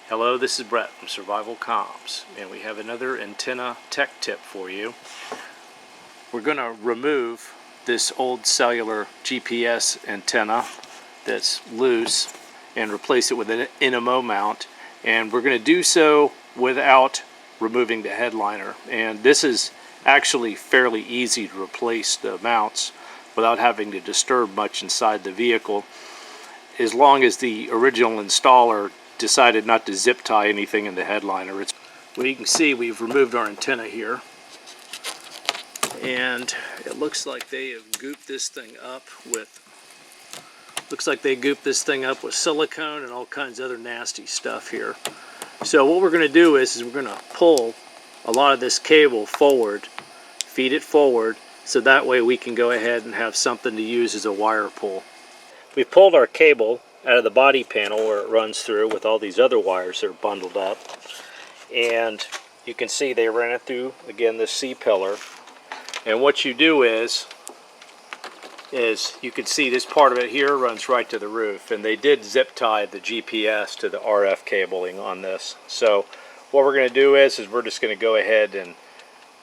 Hello, this is Brett from Survivalcomms, and we have another antenna tech tip for you. We're going to remove this old cellular GPS antenna that's loose and replace it with an NMO mount, and we're going to do so without removing the headliner. And this is actually fairly easy to replace the mounts without having to disturb much inside the vehicle, as long as the original installer decided not to zip tie anything in the headliner. Well, you can see we've removed our antenna here, and it looks like they have gooped this thing up with silicone and all kinds of other nasty stuff here. So what we're going to do is we're going to pull a lot of this cable forward, feed it forward, so that way we can go ahead and have something to use as a wire pull. We've pulled our cable out of the body panel where it runs through with all these other wires that are bundled up, and you can see they ran it through again this C-pillar. And what you do is you can see this part of it here runs right to the roof, and they did zip tie the GPS to the RF cabling on this. So what we're going to do is we're just going to go ahead and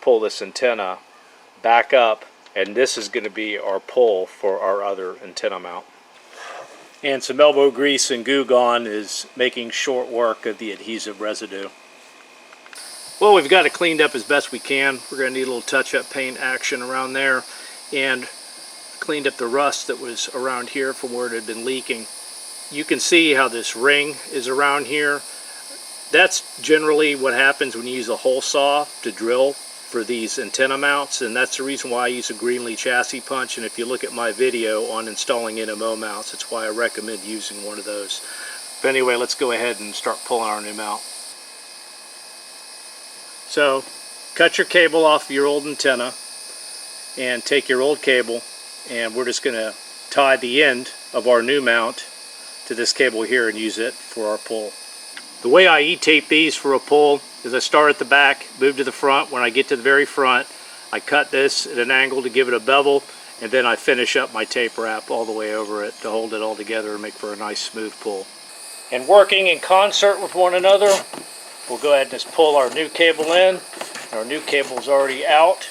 pull this antenna back up, and this is going to be our pull for our other antenna mount. And some elbow grease and Goo Gone is making short work of the adhesive residue. Well, we've got it cleaned up as best we can. We're going to need a little touch-up paint action around there, and cleaned up the rust that was around here from where it had been leaking. You can see how this ring is around here. That's generally what happens when you use a hole saw to drill for these antenna mounts, and that's the reason why I use a Greenlee chassis punch. And if you look at my video on installing NMO mounts, that's why I recommend using one of those. But anyway, let's go ahead and start pulling our new mount. So cut your cable off your old antenna and take your old cable, and we're just going to tie the end of our new mount to this cable here and use it for our pull. The way I E-tape these for a pull is I start at the back, move to the front. When I get to the very front, I cut this at an angle to give it a bevel, and then I finish up my tape wrap all the way over it to hold it all together and make for a nice smooth pull. And working in concert with one another, we'll go ahead and just pull our new cable in. Our new cable is already out.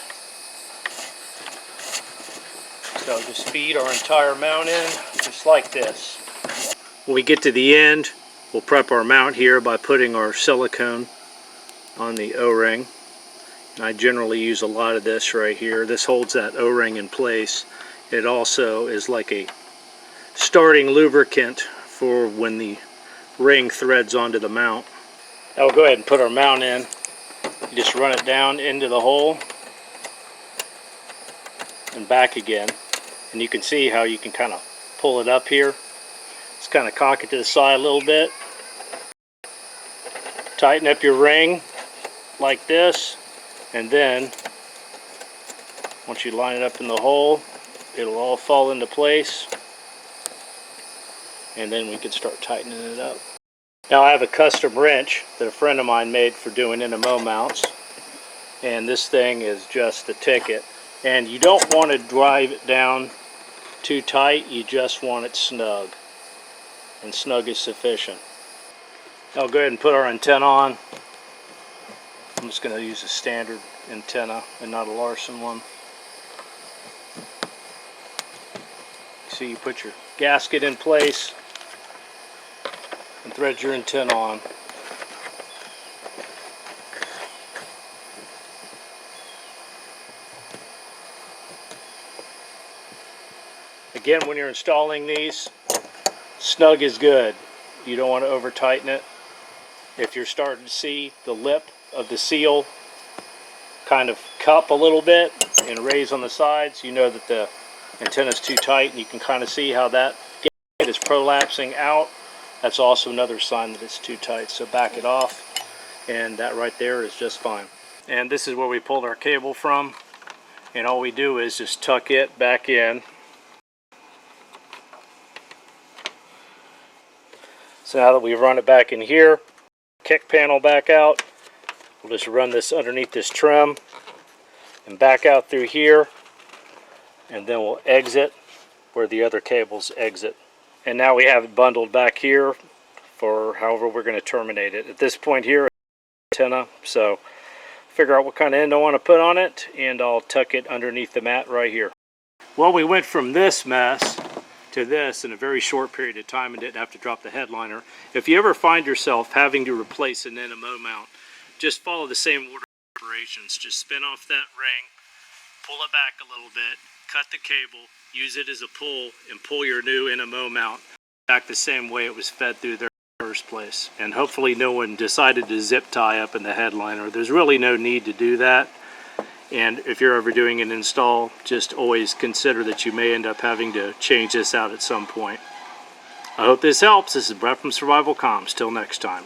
So just feed our entire mount in, just like this. When we get to the end, we'll prep our mount here by putting our silicone on the O-ring. And I generally use a lot of this right here. This holds that O-ring in place. It also is like a starting lubricant for when the ring threads onto the mount. Now we'll go ahead and put our mount in. You just run it down into the hole and back again. And you can see how you can kind of pull it up here. Just kind of cock it to the side a little bit. Tighten up your ring like this, and then once you line it up in the hole, it'll all fall into place, and then we can start tightening it up. Now I have a custom wrench that a friend of mine made for doing NMO mounts, and this thing is just a ticket. And you don't want to drive it down too tight, you just want it snug, and snug is sufficient. I'll go ahead and put our antenna on. I'm just going to use a standard antenna and not a Larson one. So you put your gasket in place and thread your antenna on. Again, when you're installing these, snug is good. You don't want to over tighten it. If you're starting to see the lip of the seal kind of cup a little bit and raise on the sides, you know that the antenna is too tight, and you can kind of see how that is prolapsing out. That's also another sign that it's too tight. So back it off, and that right there is just fine. And this is where we pulled our cable from, and all we do is just tuck it back in. So now that we've run it back in here, kick panel back out, we'll just run this underneath this trim and back out through here, and then we'll exit where the other cables exit. And now we have it bundled back here or however we're going to terminate it. At this point here, antenna, so figure out what kind of end I want to put on it, and I'll tuck it underneath the mat right here. Well, we went from this mess to this in a very short period of time and didn't have to drop the headliner. If you ever find yourself having to replace an NMO mount, just follow the same order of operations. Just spin off that ring, pull it back a little bit, cut the cable, use it as a pull, and pull your new NMO mount back the same way it was fed through there in the first place. And hopefully no one decided to zip tie up in the headliner. There's really no need to do that. And if you're ever doing an install, just always consider that you may end up having to change this out at some point. I hope this helps. This is Brett from Survivalcomms. Till next time.